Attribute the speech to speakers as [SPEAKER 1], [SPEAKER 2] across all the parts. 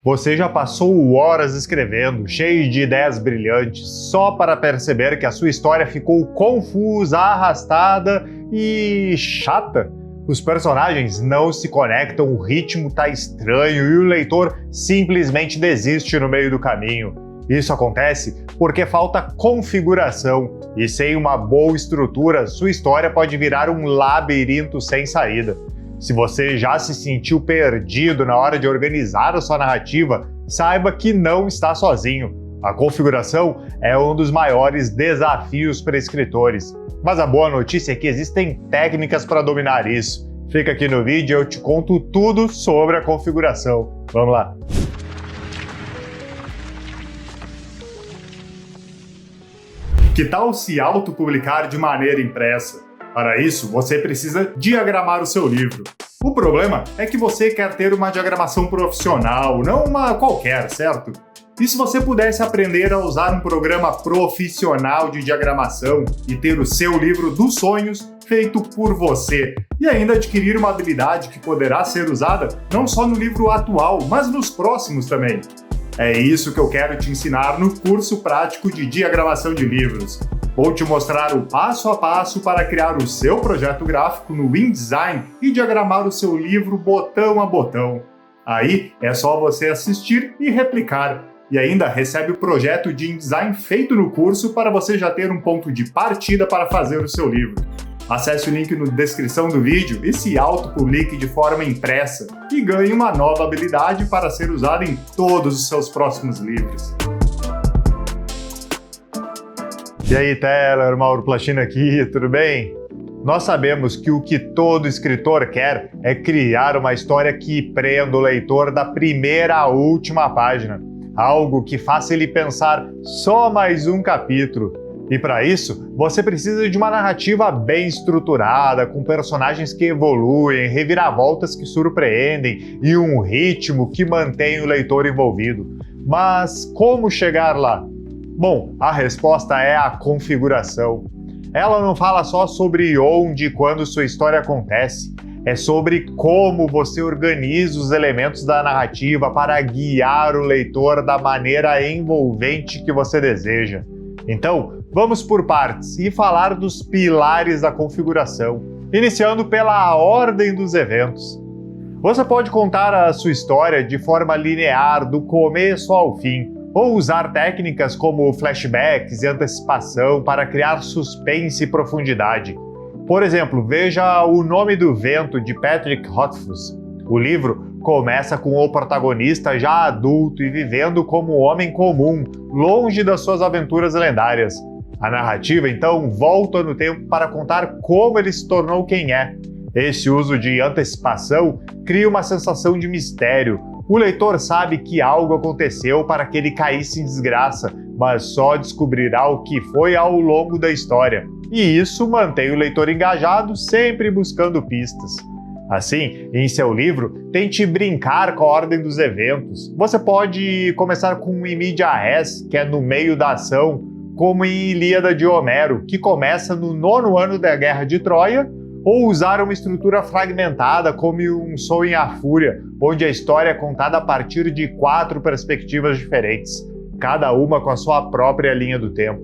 [SPEAKER 1] Você já passou horas escrevendo, cheio de ideias brilhantes, só para perceber que a sua história ficou confusa, arrastada e chata? Os personagens não se conectam, o ritmo tá estranho e o leitor simplesmente desiste no meio do caminho. Isso acontece porque falta configuração, e sem uma boa estrutura, sua história pode virar um labirinto sem saída. Se você já se sentiu perdido na hora de organizar a sua narrativa, saiba que não está sozinho. A configuração é um dos maiores desafios para escritores. Mas a boa notícia é que existem técnicas para dominar isso. Fica aqui no vídeo e eu te conto tudo sobre a configuração. Vamos lá! Que tal se autopublicar de maneira impressa? Para isso, você precisa diagramar o seu livro. O problema é que você quer ter uma diagramação profissional, não uma qualquer, certo? E se você pudesse aprender a usar um programa profissional de diagramação e ter o seu livro dos sonhos feito por você, e ainda adquirir uma habilidade que poderá ser usada não só no livro atual, mas nos próximos também? É isso que eu quero te ensinar no curso prático de diagramação de livros. Vou te mostrar o passo a passo para criar o seu projeto gráfico no InDesign e diagramar o seu livro botão a botão. Aí é só você assistir e replicar. E ainda recebe o projeto de InDesign feito no curso para você já ter um ponto de partida para fazer o seu livro. Acesse o link na descrição do vídeo e se autopublique de forma impressa e ganhe uma nova habilidade para ser usada em todos os seus próximos livros. E aí, Teller, Mauro Plachina aqui, tudo bem? Nós sabemos que o que todo escritor quer é criar uma história que prenda o leitor da primeira à última página, algo que faça ele pensar só mais um capítulo. E para isso, você precisa de uma narrativa bem estruturada, com personagens que evoluem, reviravoltas que surpreendem e um ritmo que mantém o leitor envolvido. Mas como chegar lá? Bom, a resposta é a configuração. Ela não fala só sobre onde e quando sua história acontece, é sobre como você organiza os elementos da narrativa para guiar o leitor da maneira envolvente que você deseja. Então, vamos por partes e falar dos pilares da configuração, iniciando pela ordem dos eventos. Você pode contar a sua história de forma linear, do começo ao fim, ou usar técnicas como flashbacks e antecipação para criar suspense e profundidade. Por exemplo, veja O Nome do Vento, de Patrick Rothfuss. O livro começa com o protagonista já adulto e vivendo como um homem comum, longe das suas aventuras lendárias. A narrativa, então, volta no tempo para contar como ele se tornou quem é. Esse uso de antecipação cria uma sensação de mistério. O leitor sabe que algo aconteceu para que ele caísse em desgraça, mas só descobrirá o que foi ao longo da história. E isso mantém o leitor engajado, sempre buscando pistas. Assim, em seu livro, tente brincar com a ordem dos eventos. Você pode começar com in media res, que é no meio da ação, como em Ilíada de Homero, que começa no 9º ano da Guerra de Troia, ou usar uma estrutura fragmentada como Um Sonho em A Fúria, onde a história é contada a partir de 4 perspectivas diferentes, cada uma com a sua própria linha do tempo.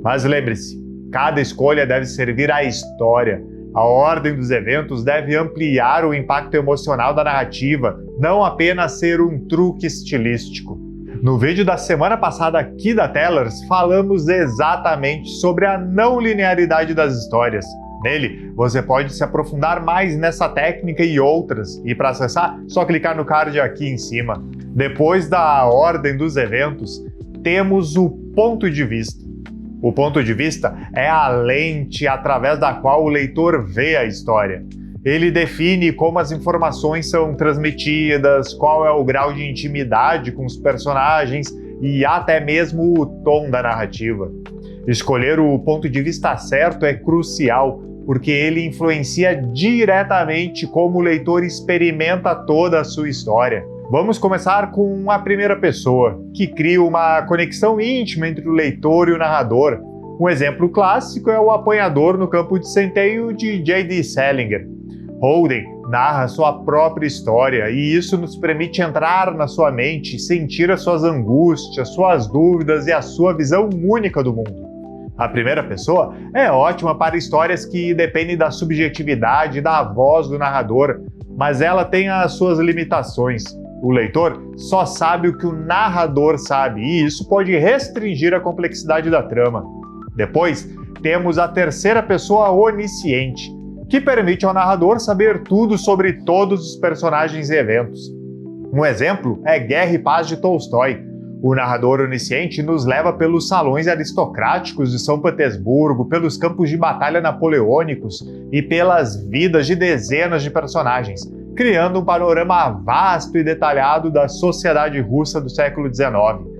[SPEAKER 1] Mas lembre-se, cada escolha deve servir à história. A ordem dos eventos deve ampliar o impacto emocional da narrativa, não apenas ser um truque estilístico. No vídeo da semana passada aqui da Tellers, falamos exatamente sobre a não linearidade das histórias. Nele, você pode se aprofundar mais nessa técnica e outras, e para acessar, só clicar no card aqui em cima. Depois da ordem dos eventos, temos o ponto de vista. O ponto de vista é a lente através da qual o leitor vê a história. Ele define como as informações são transmitidas, qual é o grau de intimidade com os personagens e até mesmo o tom da narrativa. Escolher o ponto de vista certo é crucial, porque ele influencia diretamente como o leitor experimenta toda a sua história. Vamos começar com a primeira pessoa, que cria uma conexão íntima entre o leitor e o narrador. Um exemplo clássico é O Apanhador no Campo de Centeio, de J.D. Salinger. Holden narra sua própria história e isso nos permite entrar na sua mente, sentir as suas angústias, suas dúvidas e a sua visão única do mundo. A primeira pessoa é ótima para histórias que dependem da subjetividade da voz do narrador, mas ela tem as suas limitações. O leitor só sabe o que o narrador sabe e isso pode restringir a complexidade da trama. Depois, temos a terceira pessoa onisciente, que permite ao narrador saber tudo sobre todos os personagens e eventos. Um exemplo é Guerra e Paz de Tolstói. O narrador onisciente nos leva pelos salões aristocráticos de São Petersburgo, pelos campos de batalha napoleônicos e pelas vidas de dezenas de personagens, criando um panorama vasto e detalhado da sociedade russa do século XIX.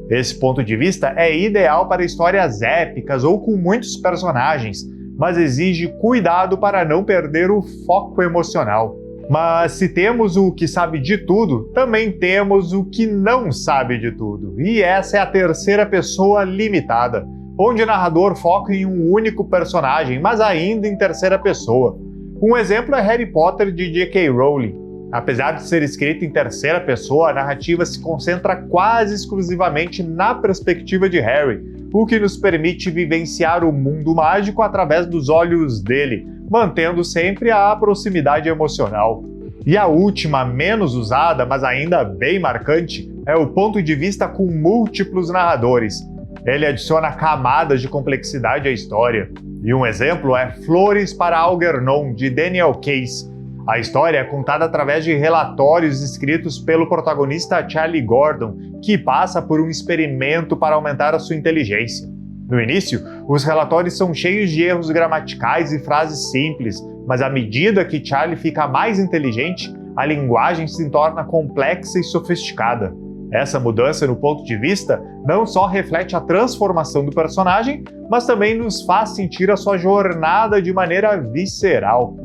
[SPEAKER 1] Esse ponto de vista é ideal para histórias épicas ou com muitos personagens, mas exige cuidado para não perder o foco emocional. Mas se temos o que sabe de tudo, também temos o que não sabe de tudo. E essa é a terceira pessoa limitada, onde o narrador foca em um único personagem, mas ainda em terceira pessoa. Um exemplo é Harry Potter de J.K. Rowling. Apesar de ser escrito em terceira pessoa, a narrativa se concentra quase exclusivamente na perspectiva de Harry, o que nos permite vivenciar o mundo mágico através dos olhos dele, mantendo sempre a proximidade emocional. E a última, menos usada, mas ainda bem marcante, é o ponto de vista com múltiplos narradores. Ele adiciona camadas de complexidade à história. E um exemplo é Flores para Algernon, de Daniel Case. A história é contada através de relatórios escritos pelo protagonista Charlie Gordon, que passa por um experimento para aumentar a sua inteligência. No início, os relatórios são cheios de erros gramaticais e frases simples, mas à medida que Charlie fica mais inteligente, a linguagem se torna complexa e sofisticada. Essa mudança no ponto de vista não só reflete a transformação do personagem, mas também nos faz sentir a sua jornada de maneira visceral.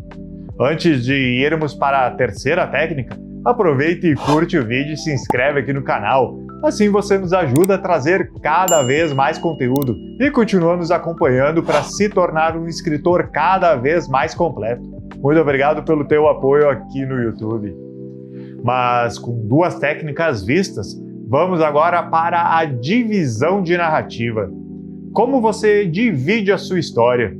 [SPEAKER 1] Antes de irmos para a terceira técnica, aproveite e curte o vídeo e se inscreve aqui no canal. Assim você nos ajuda a trazer cada vez mais conteúdo e continua nos acompanhando para se tornar um escritor cada vez mais completo. Muito obrigado pelo teu apoio aqui no YouTube. Mas com duas técnicas vistas, vamos agora para a divisão de narrativa. Como você divide a sua história?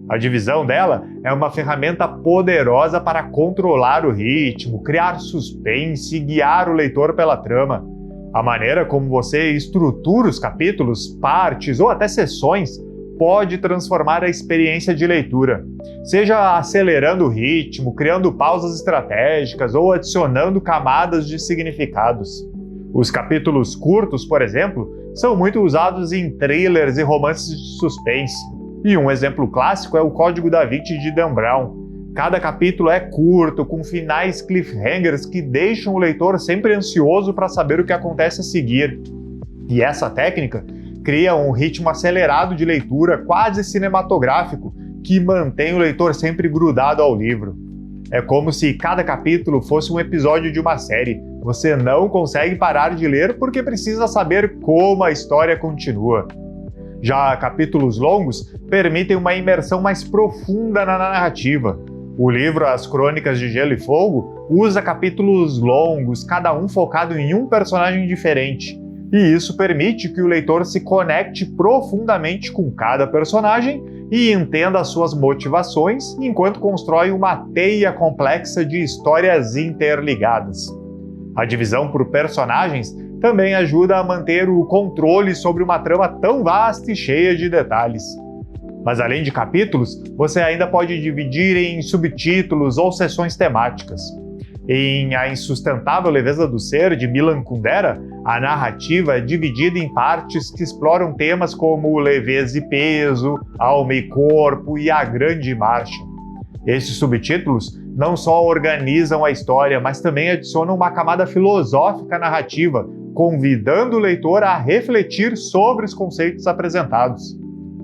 [SPEAKER 1] A divisão dela é uma ferramenta poderosa para controlar o ritmo, criar suspense e guiar o leitor pela trama. A maneira como você estrutura os capítulos, partes ou até seções pode transformar a experiência de leitura, seja acelerando o ritmo, criando pausas estratégicas ou adicionando camadas de significados. Os capítulos curtos, por exemplo, são muito usados em thrillers e romances de suspense. E um exemplo clássico é o Código da Vinci de Dan Brown. Cada capítulo é curto, com finais cliffhangers que deixam o leitor sempre ansioso para saber o que acontece a seguir. E essa técnica cria um ritmo acelerado de leitura, quase cinematográfico, que mantém o leitor sempre grudado ao livro. É como se cada capítulo fosse um episódio de uma série. Você não consegue parar de ler porque precisa saber como a história continua. Já capítulos longos permitem uma imersão mais profunda na narrativa. O livro As Crônicas de Gelo e Fogo usa capítulos longos, cada um focado em um personagem diferente. E isso permite que o leitor se conecte profundamente com cada personagem e entenda as suas motivações, enquanto constrói uma teia complexa de histórias interligadas. A divisão por personagens também ajuda a manter o controle sobre uma trama tão vasta e cheia de detalhes. Mas além de capítulos, você ainda pode dividir em subtítulos ou seções temáticas. Em A Insustentável Leveza do Ser, de Milan Kundera, a narrativa é dividida em partes que exploram temas como leveza e peso, alma e corpo e a grande marcha. Esses subtítulos não só organizam a história, mas também adicionam uma camada filosófica à narrativa, convidando o leitor a refletir sobre os conceitos apresentados.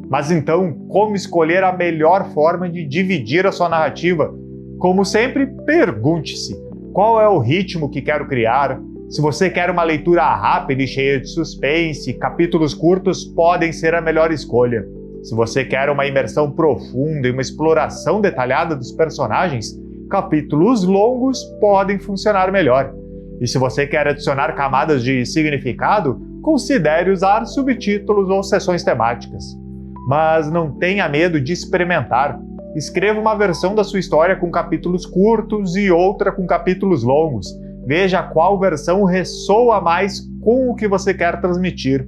[SPEAKER 1] Mas então, como escolher a melhor forma de dividir a sua narrativa? Como sempre, pergunte-se: qual é o ritmo que quero criar? Se você quer uma leitura rápida e cheia de suspense, capítulos curtos podem ser a melhor escolha. Se você quer uma imersão profunda e uma exploração detalhada dos personagens, capítulos longos podem funcionar melhor. E se você quer adicionar camadas de significado, considere usar subtítulos ou seções temáticas. Mas não tenha medo de experimentar. Escreva uma versão da sua história com capítulos curtos e outra com capítulos longos. Veja qual versão ressoa mais com o que você quer transmitir.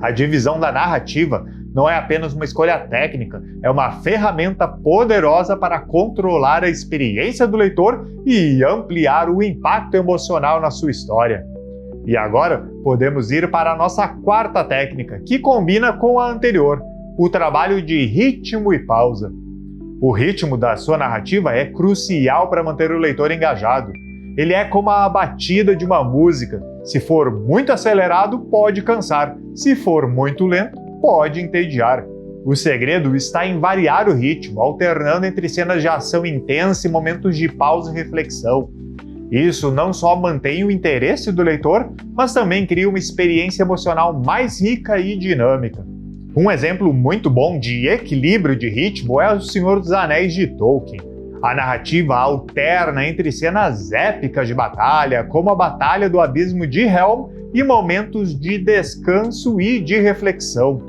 [SPEAKER 1] A divisão da narrativa não é apenas uma escolha técnica, é uma ferramenta poderosa para controlar a experiência do leitor e ampliar o impacto emocional na sua história. E agora, podemos ir para a nossa quarta técnica, que combina com a anterior, o trabalho de ritmo e pausa. O ritmo da sua narrativa é crucial para manter o leitor engajado. Ele é como a batida de uma música. Se for muito acelerado, pode cansar. Se for muito lento, pode entediar. O segredo está em variar o ritmo, alternando entre cenas de ação intensa e momentos de pausa e reflexão. Isso não só mantém o interesse do leitor, mas também cria uma experiência emocional mais rica e dinâmica. Um exemplo muito bom de equilíbrio de ritmo é O Senhor dos Anéis de Tolkien. A narrativa alterna entre cenas épicas de batalha, como a Batalha do Abismo de Helm, e momentos de descanso e de reflexão.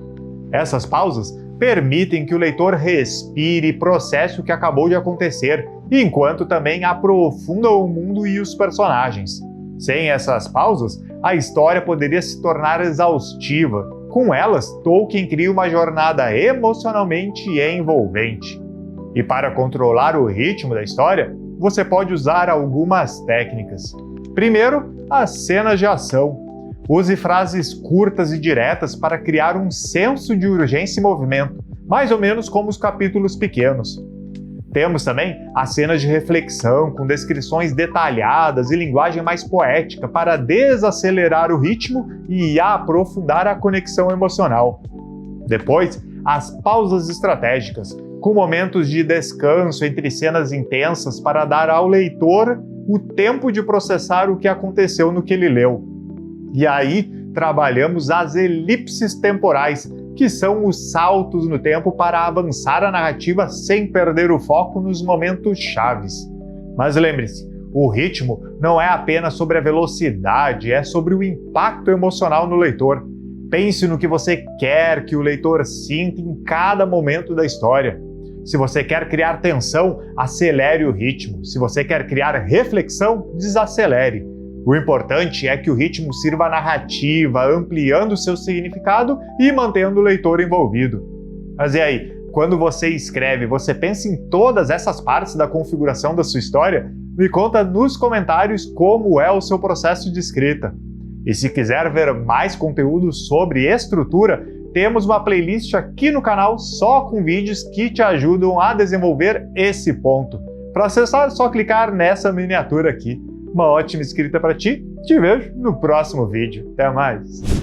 [SPEAKER 1] Essas pausas permitem que o leitor respire e processe o que acabou de acontecer, enquanto também aprofunda o mundo e os personagens. Sem essas pausas, a história poderia se tornar exaustiva. Com elas, Tolkien cria uma jornada emocionalmente envolvente. E para controlar o ritmo da história, você pode usar algumas técnicas. Primeiro, as cenas de ação. Use frases curtas e diretas para criar um senso de urgência e movimento, mais ou menos como os capítulos pequenos. Temos também as cenas de reflexão, com descrições detalhadas e linguagem mais poética para desacelerar o ritmo e aprofundar a conexão emocional. Depois, as pausas estratégicas, com momentos de descanso entre cenas intensas para dar ao leitor o tempo de processar o que aconteceu no que ele leu. E aí, trabalhamos as elipses temporais, que são os saltos no tempo para avançar a narrativa sem perder o foco nos momentos chaves. Mas lembre-se, o ritmo não é apenas sobre a velocidade, é sobre o impacto emocional no leitor. Pense no que você quer que o leitor sinta em cada momento da história. Se você quer criar tensão, acelere o ritmo. Se você quer criar reflexão, desacelere. O importante é que o ritmo sirva à narrativa, ampliando seu significado e mantendo o leitor envolvido. Mas e aí, quando você escreve, você pensa em todas essas partes da configuração da sua história? Me conta nos comentários como é o seu processo de escrita. E se quiser ver mais conteúdo sobre estrutura, temos uma playlist aqui no canal só com vídeos que te ajudam a desenvolver esse ponto. Para acessar, é só clicar nessa miniatura aqui. Uma ótima escrita para ti. Te vejo no próximo vídeo. Até mais!